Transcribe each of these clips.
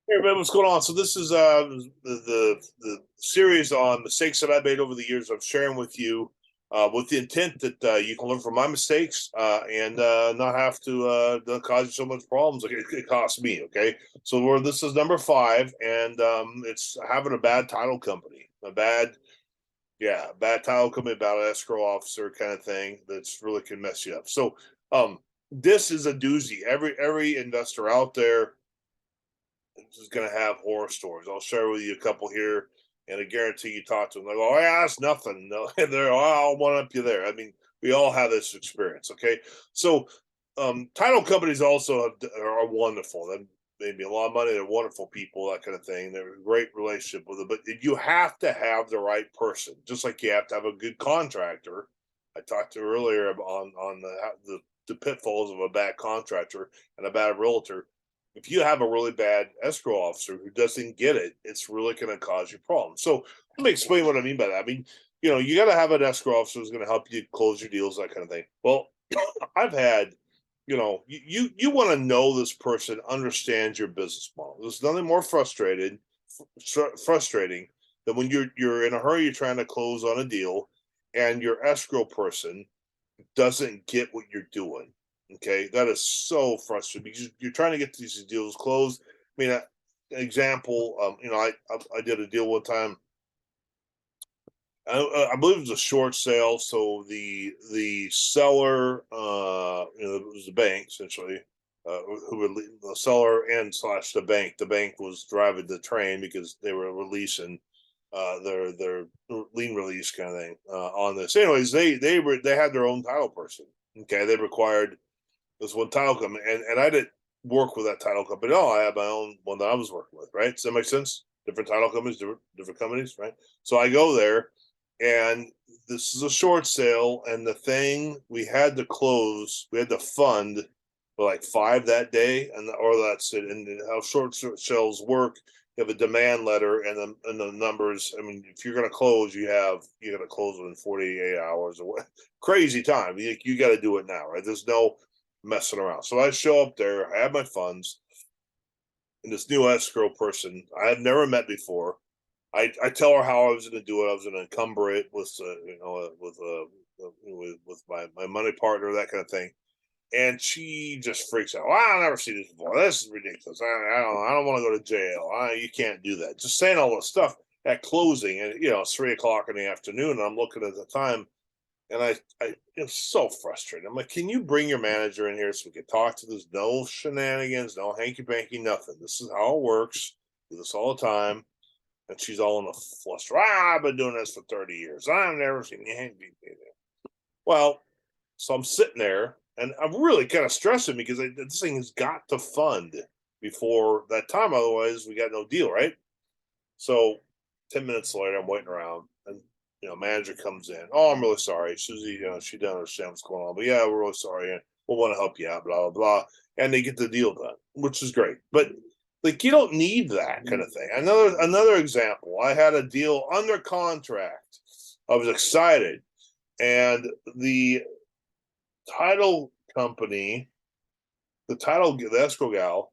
Hey, man, what's going on? So this is the series on mistakes that I've made over the years. I'm sharing with you with the intent that you can learn from my mistakes and not have to cause you so much problems like it cost me. Okay, so this is number five, and it's having a bad title company, bad title company, bad escrow officer kind of thing that's really can mess you up. So this is a doozy. Every investor out there is going to have horror stories. I'll share with you a couple here, and I guarantee you talk to them. They go, "Oh yeah, that's nothing." No, and they're, "Oh, I'll one up you there." I mean, we all have this experience. Okay, so title companies also are wonderful. They maybe a lot of money. They're wonderful people, that kind of thing. They're a great relationship with them, but you have to have the right person, just like you have to have a good contractor. I talked to earlier on the pitfalls of a bad contractor and a bad realtor. If you have a really bad escrow officer who doesn't get it, it's really going to cause you problems. So let me explain what I mean by that. I mean, you got to have an escrow officer who's going to help you close your deals, that kind of thing. Well, I've had, you want to know this person understands your business model. There's nothing more frustrating than when you're in a hurry, you're trying to close on a deal, and your escrow person doesn't get what you're doing. Okay, that is so frustrating because you're trying to get these deals closed. I mean, example, I did a deal one time. I believe it was a short sale, so the seller, it was the bank essentially, who would the seller and slash the bank. The bank was driving the train because they were releasing their lien release kind of thing on this. Anyways, they had their own title person. Okay, they required this one title company, and I didn't work with that title company. No, I had my own one that I was working with. Right? Does that make sense? Different title companies, different companies, right? So I go there, and this is a short sale, and the thing we had to close, we had to fund for like five that day, or that's it. And how short sales work, you have a demand letter and the numbers. I mean, if you're going to close, you got to close within 48 hours or what? Crazy time. You got to do it now, right? There's no messing around. So I show up there, I have my funds, and this new escrow person I had never met before. I tell her how I was going to do it. I was going to encumber it with with my money partner, that kind of thing. And she just freaks out. Well, I've never seen this before. This is ridiculous. I don't want to go to jail. You can't do that. Just saying all this stuff at closing, and it's 3 o'clock in the afternoon. And I'm looking at the time, and it's so frustrating. I'm like, can you bring your manager in here so we can talk to this? No shenanigans, no hanky panky, nothing. This is how it works. Do this all the time. And she's all in a fluster. I've been doing this for 30 years. I've never seen anything. Well, so I'm sitting there and I'm really kind of stressing because this thing has got to fund before that time. Otherwise, we got no deal, right? So 10 minutes later, I'm waiting around, and manager comes in. Oh, I'm really sorry, Susie. She doesn't understand what's going on, but yeah, we're really sorry, and we'll want to help you out. Blah blah blah, and they get the deal done, which is great. But like, you don't need that kind of thing. Another example. I had a deal under contract. I was excited, and the title company, the escrow gal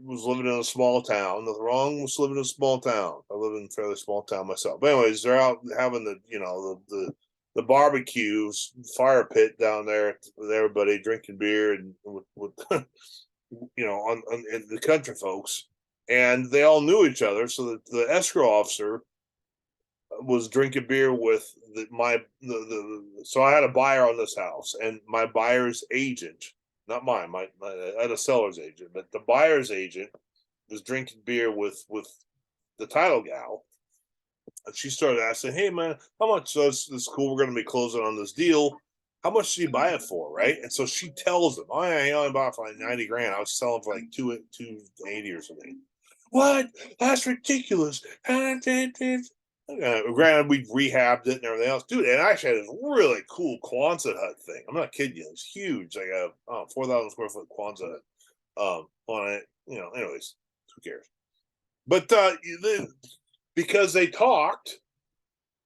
was living in a small town. Nothing wrong with living in a small town. I live in a fairly small town myself. But anyways, they're out having the barbecues, fire pit down there with everybody drinking beer and with on the country folks, and they all knew each other. So that the escrow officer was drinking beer with so I had a buyer on this house, and my buyer's agent, not mine, I had a seller's agent, but the buyer's agent was drinking beer with the title gal, and she started asking, "Hey man, how much? So this cool. We're going to be closing on this deal. How much did you buy it for?" Right? And so she tells him, "Oh yeah, he only bought it for like 90 grand. I was selling for like 280 or something." What? That's ridiculous. Granted, we rehabbed it and everything else, dude. And I actually had this really cool Quonset hut thing. I'm not kidding you. It's huge, like a 4,000 square foot Quonset hut on it. Anyways, who cares? But because they talked,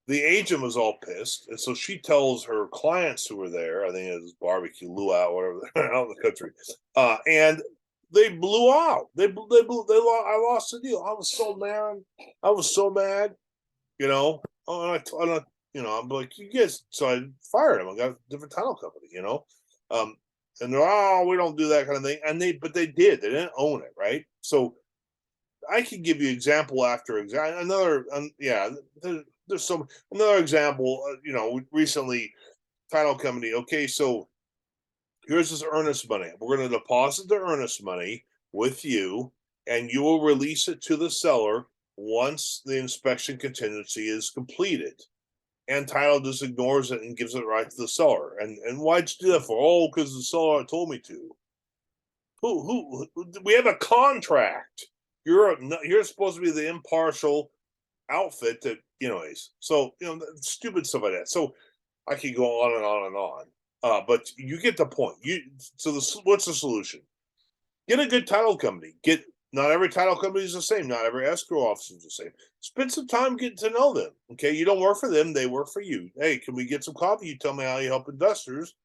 the agent was all pissed, and so she tells her clients who were there. I think it was barbecue luau, whatever, out in the country, and they blew out. I lost the deal. I was so mad. I was so mad. You know. Oh, I'm like, you guys. So I fired him. I got a different title company. Um, and they're, oh, we don't do that kind of thing. But they did. They didn't own it, right? So I could give you example after example. There's some another example. Recently, title company. Okay, so here's this earnest money. We're going to deposit the earnest money with you, and you will release it to the seller once the inspection contingency is completed. And title just ignores it and gives it right to the seller. And why'd you do that for? Oh, because the seller told me to. Who? We have a contract. You're supposed to be the impartial outfit that anyways. So stupid stuff like that. So I could go on and on and on. But you get the point. What's the solution? Get a good title company. Not every title company is the same. Not every escrow officer is the same. Spend some time getting to know them. Okay, you don't work for them; they work for you. Hey, can we get some coffee? You tell me how you help investors,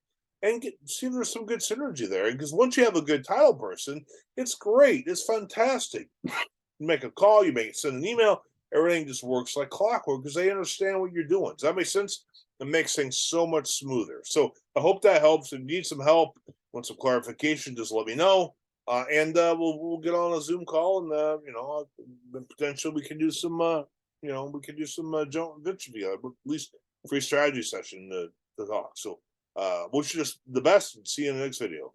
and see if there's some good synergy there. Because once you have a good title person, it's great. It's fantastic. You make a call, send an email. Everything just works like clockwork because they understand what you're doing. Does that make sense? It makes things so much smoother. So I hope that helps. If you need some help, want some clarification, just let me know. And we'll get on a Zoom call, and potentially we can do some joint venture together, but at least free strategy session to talk. So wish you just the best, and see you in the next video.